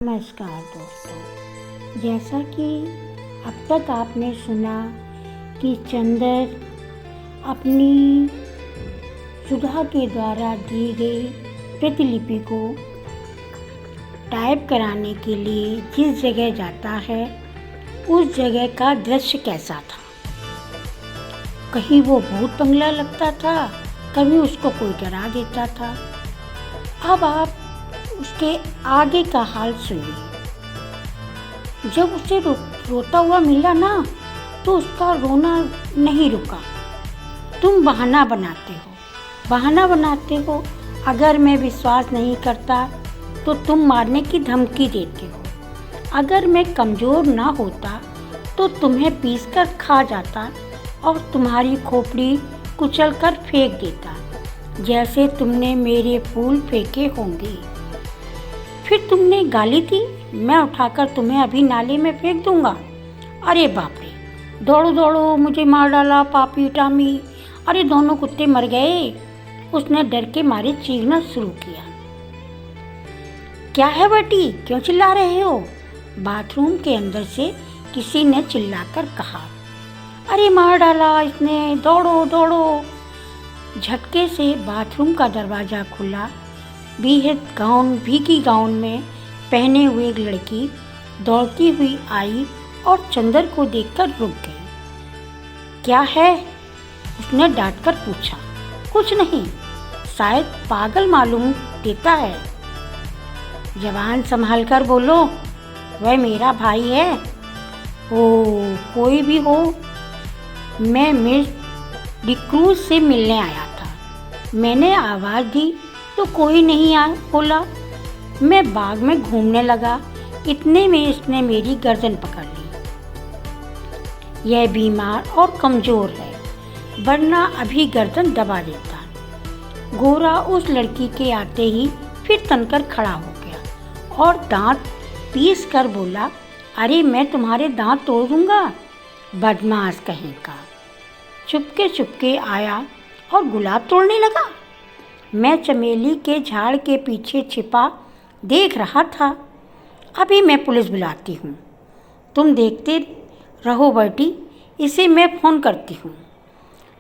नमस्कार दोस्तों, जैसा कि अब तक आपने सुना कि चंदर अपनी सुधा के द्वारा दी गई प्रतिलिपि को टाइप कराने के लिए जिस जगह जाता है उस जगह का दृश्य कैसा था। कहीं वो भूत बंगला लगता था, कभी उसको कोई डरा देता था। अब आप उसके आगे का हाल सुनिए। जब उसे रोता हुआ मिला ना तो उसका रोना नहीं रुका। तुम बहाना बनाते हो। अगर मैं विश्वास नहीं करता तो तुम मारने की धमकी देते हो। अगर मैं कमज़ोर ना होता तो तुम्हें पीसकर खा जाता और तुम्हारी खोपड़ी कुचल कर फेंक देता, जैसे तुमने मेरे फूल फेंके होंगे। फिर तुमने गाली दी, मैं उठाकर तुम्हें अभी नाले में फेंक दूंगा। अरे बाप रे, दौड़ो दौड़ो, मुझे मार डाला पापी टामी। अरे दोनों कुत्ते मर गए। उसने डर के मारे चीखना शुरू किया। क्या है बेटी, क्यों चिल्ला रहे हो? बाथरूम के अंदर से किसी ने चिल्लाकर कहा। अरे मार डाला इसने, दौड़ो दौड़ो। झटके से बाथरूम का दरवाज़ा खुला। भीगी गाउन में पहने हुए एक लड़की दौड़ती हुई आई और चंदर को देखकर रुक गई। क्या है? उसने डांटकर पूछा। कुछ नहीं, शायद पागल मालूम देता है। जवान संभाल कर बोलो, वह मेरा भाई है। ओ, कोई भी हो, मैं मिस डिक्रूज से मिलने आया था। मैंने आवाज़ दी तो कोई नहीं बोला। मैं बाग में घूमने लगा, इतने में इसने मेरी गर्दन पकड़ ली। यह बीमार और कमज़ोर है, वरना अभी गर्दन दबा देता। गोरा उस लड़की के आते ही फिर तनकर खड़ा हो गया और दांत पीस कर बोला, अरे मैं तुम्हारे दांत तोड़ दूंगा, बदमाश कहेगा। चुपके आया और गुलाब तोड़ने लगा। मैं चमेली के झाड़ के पीछे छिपा देख रहा था। अभी मैं पुलिस बुलाती हूँ, तुम देखते रहो बेटी, इसे मैं फ़ोन करती हूँ।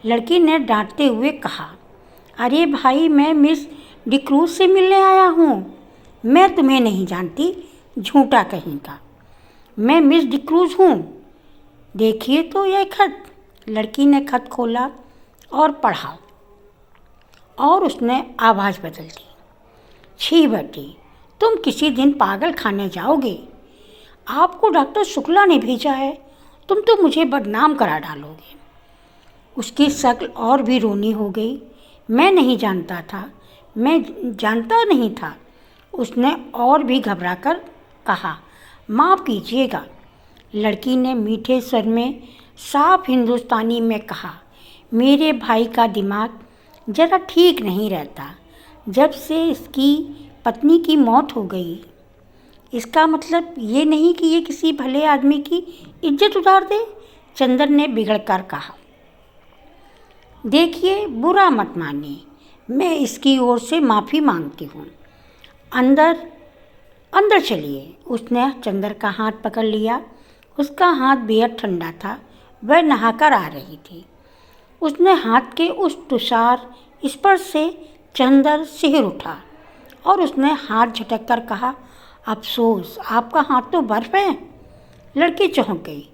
लड़की ने डांटते हुए कहा। अरे भाई, मैं मिस डिक्रूज से मिलने आया हूँ। मैं तुम्हें नहीं जानती, झूठा कहेगा। मैं मिस डिक्रूज हूँ। देखिए तो यह खत। लड़की ने खत खोला और पढ़ा और उसने आवाज़ बदल दी। छी बेटी, तुम किसी दिन पागल खाने जाओगे। आपको डॉक्टर शुक्ला ने भेजा है। तुम तो मुझे बदनाम करा डालोगे। उसकी शक्ल और भी रोनी हो गई। मैं जानता नहीं था। उसने और भी घबराकर कहा, माफ़ कीजिएगा। लड़की ने मीठे स्वर में साफ हिंदुस्तानी में कहा, मेरे भाई का दिमाग ज़रा ठीक नहीं रहता जब से इसकी पत्नी की मौत हो गई। इसका मतलब ये नहीं कि ये किसी भले आदमी की इज्जत उतार दे। चंदर ने बिगड़कर कहा। देखिए, बुरा मत मानिए, मैं इसकी ओर से माफ़ी मांगती हूँ। अंदर चलिए। उसने चंदर का हाथ पकड़ लिया। उसका हाथ बेहद ठंडा था। वह नहाकर आ रही थी। उसने हाथ के उस तुषार स्पर्श से चंदर सिहर उठा और उसने हाथ झटक कर कहा, अफसोस, आपका हाथ तो बर्फ़ है। लड़की चौंक गई।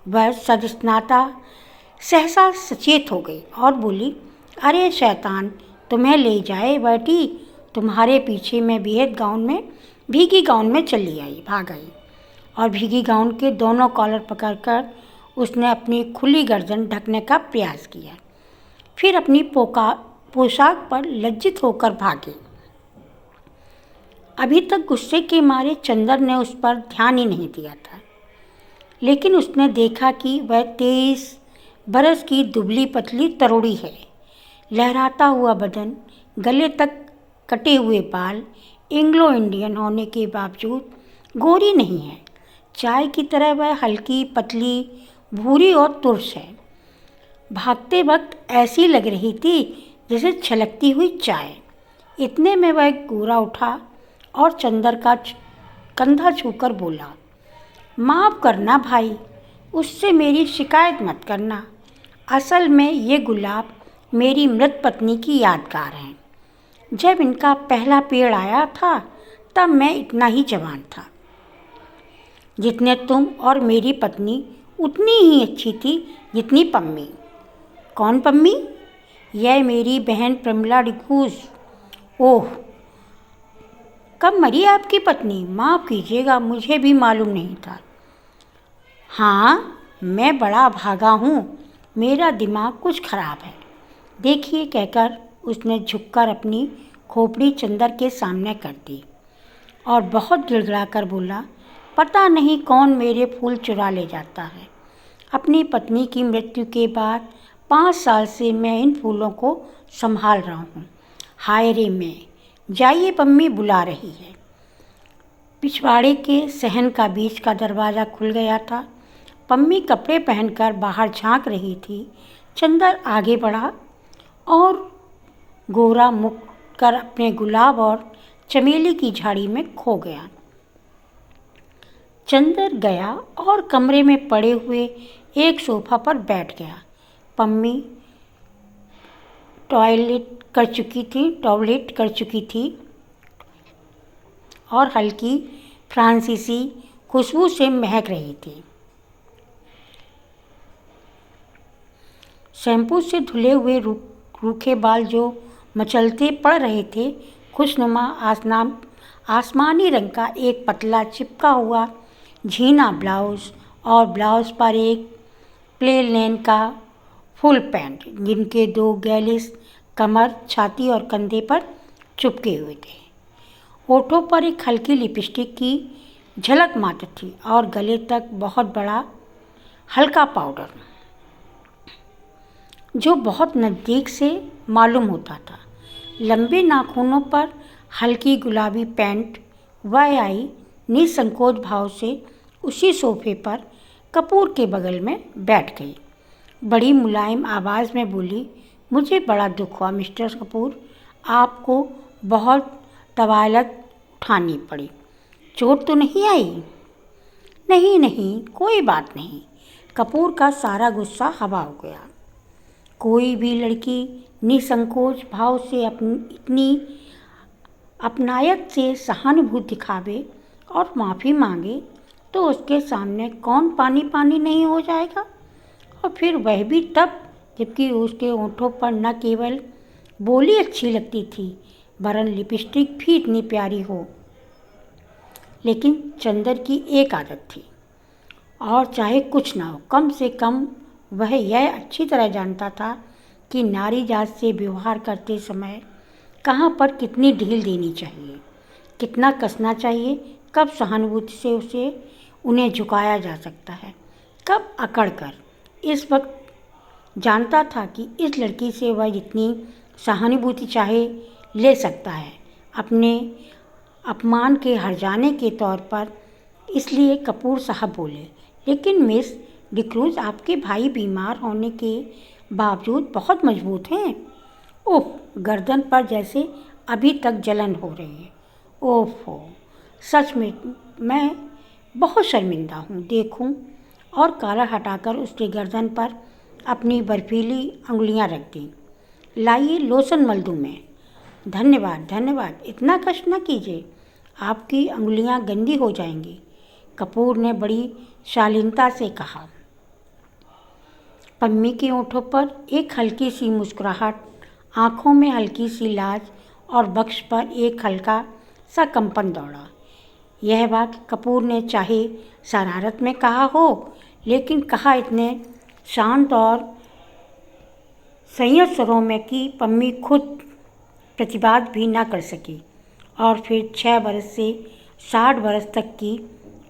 वह सदस्नाता सहसा सचेत हो गई और बोली, अरे शैतान तुम्हें ले जाए बेटी, तुम्हारे पीछे मैं भीगी गाउन में भाग आई। और भीगी गाउन के दोनों कॉलर पकड़कर उसने अपनी खुली गर्दन ढकने का प्रयास किया। फिर अपनी पोशाक पर लज्जित होकर भागी। अभी तक गुस्से के मारे चंदर ने उस पर ध्यान ही नहीं दिया था, लेकिन उसने देखा कि वह 23 बरस की दुबली पतली तरोड़ी है। लहराता हुआ बदन, गले तक कटे हुए बाल, एंग्लो इंडियन होने के बावजूद गोरी नहीं है। चाय की तरह वह हल्की, पतली, भूरी और तुर्स है। भागते वक्त ऐसी लग रही थी जैसे छलकती हुई चाय। इतने में वह गोरा उठा और चंदर का कंधा छूकर बोला, माफ़ करना भाई, उससे मेरी शिकायत मत करना। असल में ये गुलाब मेरी मृत पत्नी की यादगार हैं। जब इनका पहला पेड़ आया था तब मैं इतना ही जवान था। जितने तुम और मेरी पत्नी उतनी ही अच्छी थी जितनी पम्मी। कौन पम्मी? यह मेरी बहन प्रमिला डिक्रूज़। ओह, कब मरी आपकी पत्नी? माफ़ कीजिएगा, मुझे भी मालूम नहीं था। हाँ, मैं बड़ा भागा हूँ, मेरा दिमाग कुछ खराब है। देखिए, कहकर उसने झुककर अपनी खोपड़ी चंदर के सामने कर दी और बहुत गिड़गिड़ाकर बोला, पता नहीं कौन मेरे फूल चुरा ले जाता है। अपनी पत्नी की मृत्यु के बाद 5 साल से मैं इन फूलों को संभाल रहा हूँ। हाय रे मैं, जाइए, पम्मी बुला रही है। पिछवाड़े के सहन का बीच का दरवाज़ा खुल गया था। पम्मी कपड़े पहनकर बाहर झांक रही थी। चंदर आगे बढ़ा और गोरा मुख कर अपने गुलाब और चमेली की झाड़ी में खो गया। चंदर गया और कमरे में पड़े हुए एक सोफा पर बैठ गया। पम्मी टॉयलेट कर चुकी थी और हल्की फ्रांसीसी खुशबू से महक रही थी। शैम्पू से धुले हुए रूखे बाल जो मचलते पड़ रहे थे। खुशनुमा आसमानी रंग का एक पतला चिपका हुआ झीना ब्लाउज़ और ब्लाउज़ पर एक प्लेन का फुल पैंट, जिनके 2 गैलिस कमर, छाती और कंधे पर चिपके हुए थे। होठों पर एक हल्की लिपस्टिक की झलक मात्र थी और गले तक बहुत बड़ा हल्का पाउडर, जो बहुत नज़दीक से मालूम होता था। लंबे नाखूनों पर हल्की गुलाबी पैंट। वह आई निसंकोच भाव से उसी सोफे पर कपूर के बगल में बैठ गई। बड़ी मुलायम आवाज़ में बोली, मुझे बड़ा दुख हुआ मिस्टर कपूर, आपको बहुत तवायलत उठानी पड़ी। चोट तो नहीं आई? नहीं, कोई बात नहीं। कपूर का सारा गुस्सा हवा हो गया। कोई भी लड़की निसंकोच भाव से इतनी अपनायत से सहानुभूति दिखावे और माफ़ी मांगे तो उसके सामने कौन पानी पानी नहीं हो जाएगा। और फिर वह भी तब जबकि उसके होठों पर न केवल बोली अच्छी लगती थी वरन लिपस्टिक भी इतनी प्यारी हो। लेकिन चंदर की एक आदत थी, और चाहे कुछ ना हो, कम से कम वह यह अच्छी तरह जानता था कि नारी जात से व्यवहार करते समय कहाँ पर कितनी ढील देनी चाहिए, कितना कसना चाहिए, कब सहानुभूति से उन्हें झुकाया जा सकता है, कब अकड़ कर। इस वक्त जानता था कि इस लड़की से वह जितनी सहानुभूति चाहे ले सकता है, अपने अपमान के हर्जाने के तौर पर। इसलिए कपूर साहब बोले, लेकिन मिस डिक्रूज़, आपके भाई बीमार होने के बावजूद बहुत मजबूत हैं। ओह, गर्दन पर जैसे अभी तक जलन हो रही है। ओहो, सच में मैं बहुत शर्मिंदा हूँ। देखूँ, और कॉलर हटाकर उसके गर्दन पर अपनी बर्फीली अंगुलियाँ रख दी। लाइए, लोशन मल दूँ मैं? धन्यवाद, इतना कष्ट न कीजिए, आपकी अंगुलियाँ गंदी हो जाएंगी, कपूर ने बड़ी शालीनता से कहा। पम्मी के होठों पर एक हल्की सी मुस्कुराहट, आँखों में हल्की सी लाज और वक्ष पर एक हल्का सा कंपन दौड़ा। यह बात कपूर ने चाहे शरारत में कहा हो, लेकिन कहा इतने शांत और संयत स्वरों में कि पम्मी खुद प्रतिवाद भी ना कर सकी। और फिर 6 बरस से 60 बरस तक की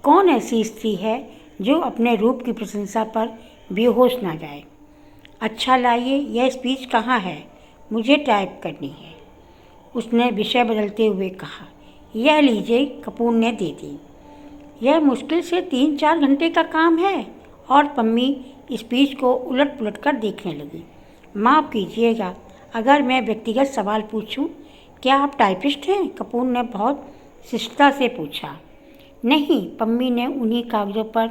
कौन ऐसी स्त्री है जो अपने रूप की प्रशंसा पर बेहोश ना जाए। अच्छा, लाइए, यह स्पीच कहाँ है? मुझे टाइप करनी है, उसने विषय बदलते हुए कहा। यह लीजिए, कपूर ने दे दी। यह मुश्किल से 3-4 घंटे का काम है। और पम्मी स्पीच को उलट पुलट कर देखने लगी। माफ़ कीजिएगा अगर मैं व्यक्तिगत सवाल पूछूं, क्या आप टाइपिस्ट हैं? कपूर ने बहुत शिष्टता से पूछा। नहीं, पम्मी ने उन्हीं कागज़ों पर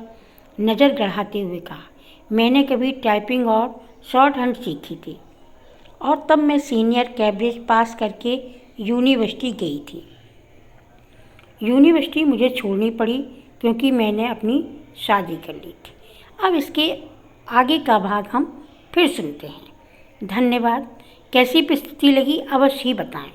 नज़र गड़ाते हुए कहा। मैंने कभी टाइपिंग और शॉर्ट हैंड सीखी थी और तब मैं सीनियर कैब्रेज पास करके यूनिवर्सिटी गई थी। यूनिवर्सिटी मुझे छोड़नी पड़ी क्योंकि मैंने अपनी शादी कर ली थी। अब इसके आगे का भाग हम फिर सुनते हैं। धन्यवाद। कैसी प्रस्तुति लगी अवश्य ही बताएं।